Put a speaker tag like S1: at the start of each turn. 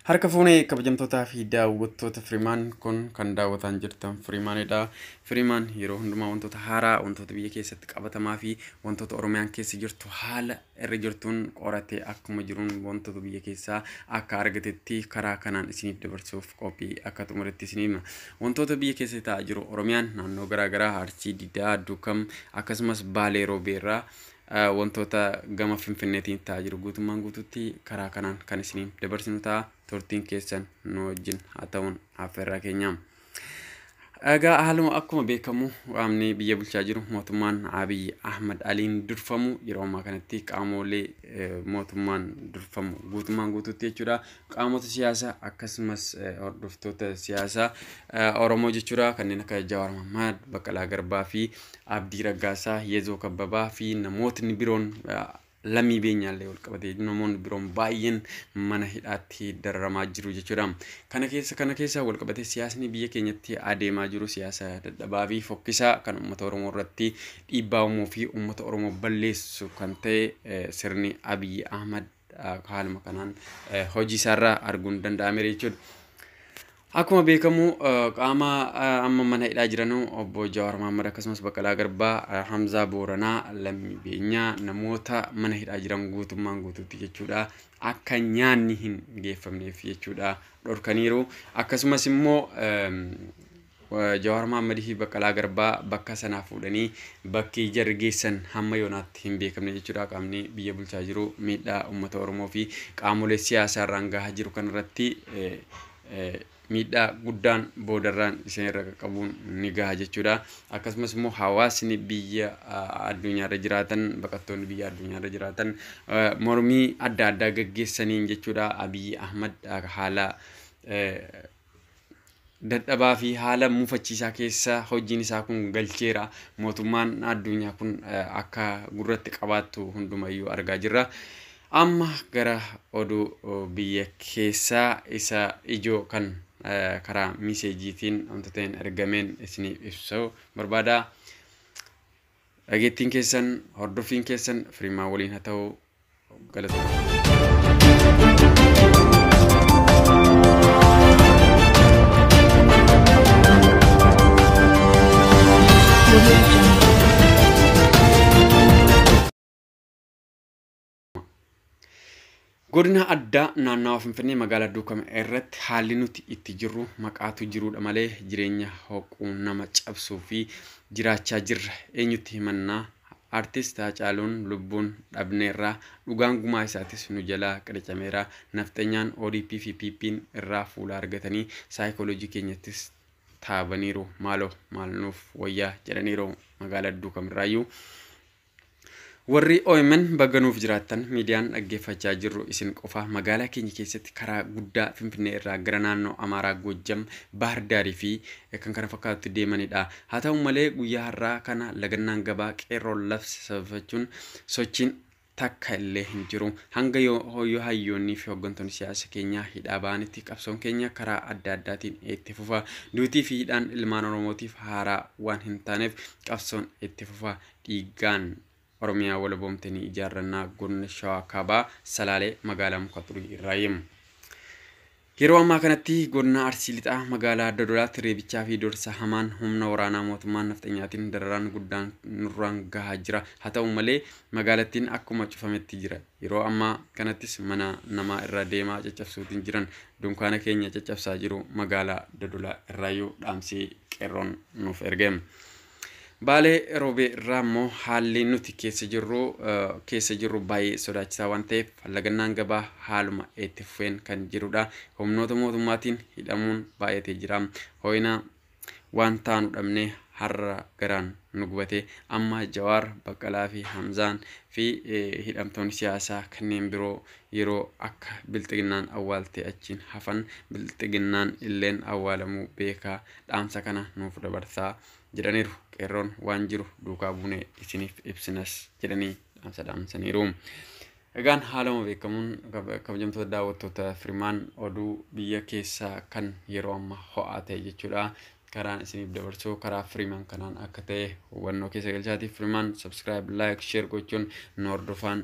S1: Harka fuunee kabajamtootaa fi daawwattoota Firimaan kun kan daawwataan jirtan Firimaanidha. Firimaan yeroo hundumaa wantoota haaraa, wantoota biyya keessatti qabatamaa fi wantoota Oromiyaan keessa jirtu haala irra jirtuun qoratee akkuma jiruun wantoota biyya keessaa akka argatetti karaa kanaan isiniif dabarsuuf qophii akka xumuretti isiniif wantoota biyya keessa ta'aa jiru Oromiyaan naannoo garaagaraa Arsii, Diddaa, Duukam akkasumas Baalee Roobeerraa wantoota gama Finfinneetiin ta'aa jiru guutummaan guutuutti karaa kanaan kan isiniif dabarsinu ta'a. Turtiin keessan nu wajjin haa ta'uun affeerraa keenya. Egaa haaluma akkuma beekamu qaamni biyya bulchaa jiru mootummaan Abiy Ahmad Aliin durfamu yeroo ammaa kanatti qaamolee mootummaan durfamu guutummaan guutuutti jechuudha. Qaamota siyaasaa akkasumas hordoftoota siyaasaa Oromoo jechuudha kanneen akka Jawaar Mohaammed, Baqqalaa Garbaa fi Abdii Raggaasaa, Yeezoo Kabbabaa fi namootni biroon lammii beenyaallee wal qabatee namoonni biroon baay'een mana hidhaatti dararamaa jiru jechuudha. Kana keessa wal qabatee siyaasni biyya keenyatti adeemaa jiru siyaasa dadhabaa fi fokkisaa kan uummata Oromoo irratti dhiibbaa uumuu fi uummata Oromoo balleessu kan ta'e sirni Abiy Ahmad haaluma kanaan hojii isaarraa arguun danda'ameera jechuudha. Akkuma beekamu qaama amma mana hidhaa jiran obbo Jawaar Mohaammed akkasumas Baqqalaa Garbaa, Hamzaa Booranaa, lammii beenyaa namoota mana hidhaa jiran guutummaan guutuutti jechuudha. Akka nyaanni hin geeffamneef jechuudha dhorkaniiru. Akkasumas immoo Jawaar Mohaammed fi Baqqalaa Garbaa bakka sanaa fuudhanii bakki jarri geessan hamma yoonaatti hin beekamne jechuudha. Qaamni biyya bulchaa jiru miidhaa uummata Oromoo fi qaamolee siyaasaa irraan gahaa jiru kanarratti miidhaa guddaan boodarraan isinirra qabuun ni gaha jechuudha. Akkasumas immoo hawaasni biyya addunyaarra jiraatan baqattoonni biyya addunyaarra jiraatan mormii adda addaa gaggeessaniin jechuudha. Abiy Ahmad haala dadhabaa fi haala mufachiisaa keessa hojiin isaa kun galcheera. Mootummaan addunyaa kun akka gurratti qabaattu hundumayyuu argaa jirra. Amma gara oduu biyya keessaa isa ijoo kan karaa miseejiitiin wantoota ergameen isiniif ibsuu barbaada. Dhageettiin keessan hordoffiin keessan Firimaan waliin haa ta'u godina addaa naannawaa Finfinnee magaalaa Duukam irratti haalli nuti itti jirru maqaatu jiruudha malee jireenya hoquu nama cabsuu fi jiraachaa jirra. Eenyutti himannaa artist Haacaaluun lubbuun dhabneerraa dhugaan gumaa isaatis nu jalaa qiracameera. Nafxanyaan ODP fi PP'n irraa fuula argatanii saayikooloojii keenyattis taabaniiru. Maaloo maal nuuf wayyaa jedhaniiru magaalaa Duukam irraayyuu. Warri OMN baganuuf jiraatan miidiyaan dhaggeeffachaa jirru isin qofa magaalaa keenya keessatti karaa guddaa Finfinnee irraa gara naannoo Amaaraa, Goojjam, Baahir Daarii fi kan kana fakkaatu deemanidha. Haa ta'u malee guyyaa har'aa kana lagannaan gabaa qeerroon labsafachuun sochiin takka illee hin jiru. Hanga yoo hayyoonnii fi hooggantoonni siyaasa keenyaa hidhaa ba'anitti qabsoon keenya karaa adda addaatiin itti fufa. Duutii fi hidhaan ilmaan Oromootiif haaraa waan hin taaneef qabsoon itti fufa. Dhiigaan Oromiyaa walaboomtanii ijaarrannaa godina Shawaa Kaabaa Salaalee magaalaa Muka Xurii irraayyem. Yeroo ammaa kanatti godina Arsii Lixaa magaalaa Dodolaatti reebichaa fi dorsa hamaan humna waraanaa mootummaan nafxanyaatiin dararaan guddaan nurraan gahaa jira. Haa ta'u malee magaalattiin akkuma cufametti jira. Yeroo ammaa kanattis mana namaa irra deemaa caccabsuutiin jiran dunkaana keenya caccabsaa jiru magaalaa Dodolaa irraayyuu dhaamsii qeerroon nuuf ergeem. Baalee Roobee irraa immoo haalli nuti keessa jirru baay'ee sodaachisaa waan ta'eef lagannaan gabaa haaluma itti fufeen kan jirudha. Humnoota mootummaatiin hidhamuun baay'atee jira. Ho'ina waan taanu dhabnee har'a garaan nu gubatee amma Jawaar, Baqqalaa fi Hamzaan fi hidhamtoonni siyaasaa kanneen biroo yeroo akka bilxiginnaan awwaaltee achiin hafan bilxiginnaan illeen awwaalamuu beekaa dhaamsa kana nuuf dabarsaa jedhaniiru. Qeerroon waan jiru duukaa buunee isiniif ibsinas jedhanii dhaamsaniiru. Egaan haaluma beekamuun kabajamtoota daawwattoota Firimaan oduu biyya keessaa kan yeroo ammaa ho'aa ta'e jechuudha. Karaan isiniif dabarsuu karaa Firimaan kanaan akka ta'e hubannoo keessa galchaatiif Firimaan subscribe, like, share gochuun nu hordofaa.